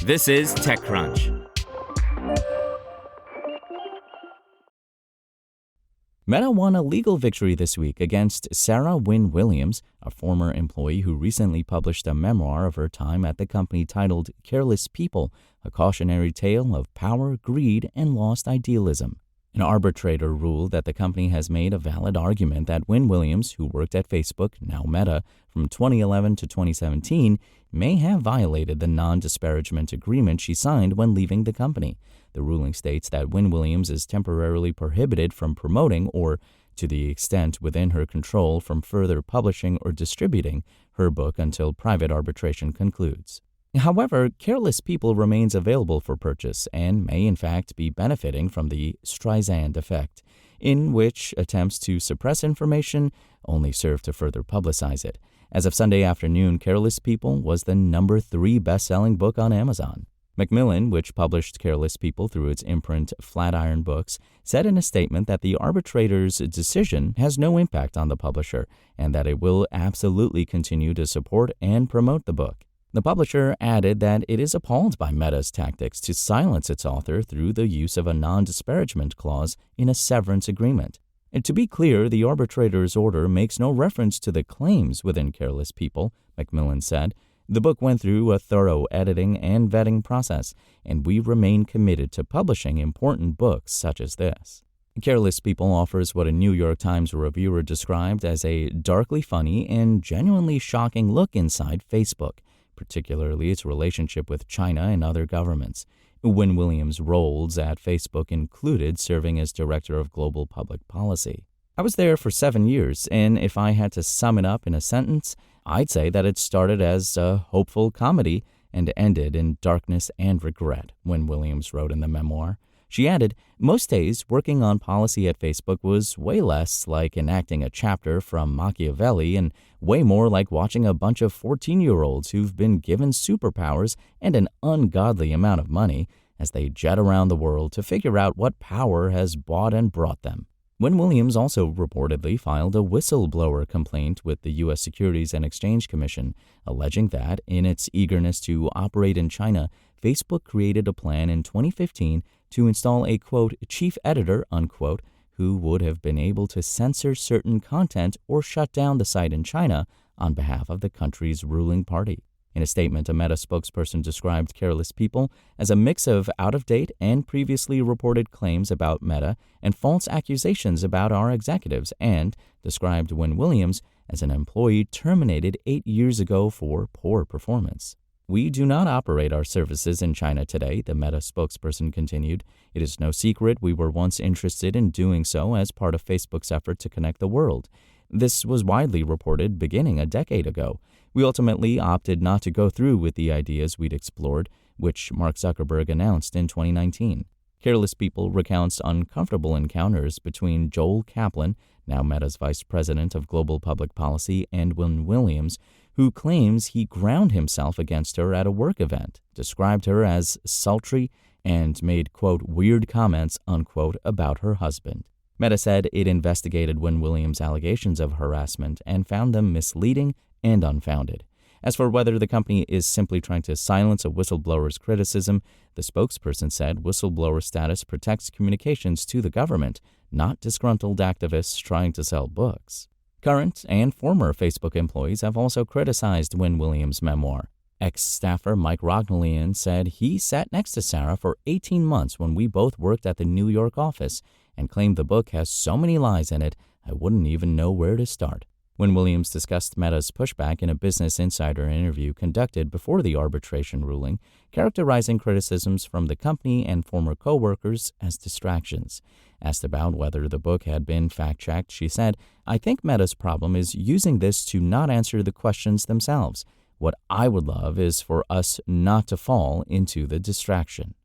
This is TechCrunch. Meta won a legal victory this week against Sarah Wynn-Williams, a former employee who recently published a memoir of her time at the company titled Careless People, a cautionary tale of power, greed, and lost idealism. An arbitrator ruled that the company has made a valid argument that Wynn-Williams, who worked at Facebook, now Meta, from 2011 to 2017, may have violated the non-disparagement agreement she signed when leaving the company. The ruling states that Wynn-Williams is temporarily prohibited from promoting or, to the extent within her control, from further publishing or distributing her book until private arbitration concludes. However, Careless People remains available for purchase and may in fact be benefiting from the Streisand effect, in which attempts to suppress information only serve to further publicize it. As of Sunday afternoon, Careless People was the number 3 best-selling book on Amazon. Macmillan, which published Careless People through its imprint Flatiron Books, said in a statement that the arbitrator's decision has no impact on the publisher and that it will absolutely continue to support and promote the book. The publisher added that it is appalled by Meta's tactics to silence its author through the use of a non-disparagement clause in a severance agreement. And to be clear, the arbitrator's order makes no reference to the claims within Careless People, Macmillan said. The book went through a thorough editing and vetting process, and we remain committed to publishing important books such as this. Careless People offers what a New York Times reviewer described as a darkly funny and genuinely shocking look inside Facebook, particularly its relationship with China and other governments. Wynn-Williams' roles at Facebook included serving as Director of Global Public Policy. I was there for 7 years, and if I had to sum it up in a sentence, I'd say that it started as a hopeful comedy and ended in darkness and regret, Wynn-Williams wrote in the memoir. She added, most days working on policy at Facebook was way less like enacting a chapter from Machiavelli and way more like watching a bunch of 14-year-olds who've been given superpowers and an ungodly amount of money as they jet around the world to figure out what power has bought and brought them. Wynn-Williams also reportedly filed a whistleblower complaint with the U.S. Securities and Exchange Commission, alleging that, in its eagerness to operate in China, Facebook created a plan in 2015 to install a, quote, chief editor, unquote, who would have been able to censor certain content or shut down the site in China on behalf of the country's ruling party. In a statement, a Meta spokesperson described Careless People as a mix of out-of-date and previously reported claims about Meta and false accusations about our executives, and described Wynn-Williams as an employee terminated 8 years ago for poor performance. We do not operate our services in China today, the Meta spokesperson continued. It is no secret we were once interested in doing so as part of Facebook's effort to connect the world. This was widely reported beginning a decade ago. We ultimately opted not to go through with the ideas we'd explored, which Mark Zuckerberg announced in 2019. Careless People recounts uncomfortable encounters between Joel Kaplan, now Meta's vice president of global public policy, and Wynn-Williams, who claims he ground himself against her at a work event, described her as sultry, and made, quote, weird comments, unquote, about her husband. Meta said it investigated Wynn-Williams' allegations of harassment and found them misleading and unfounded. As for whether the company is simply trying to silence a whistleblower's criticism, the spokesperson said whistleblower status protects communications to the government, not disgruntled activists trying to sell books. Current and former Facebook employees have also criticized Wynn-Williams' memoir. Ex-staffer Mike Rognalian said he sat next to Sarah for 18 months when we both worked at the New York office and claimed the book has so many lies in it, I wouldn't even know where to start. Wynn-Williams discussed Meta's pushback in a Business Insider interview conducted before the arbitration ruling, characterizing criticisms from the company and former co-workers as distractions. Asked about whether the book had been fact-checked, she said, I think Meta's problem is using this to not answer the questions themselves. What I would love is for us not to fall into the distraction.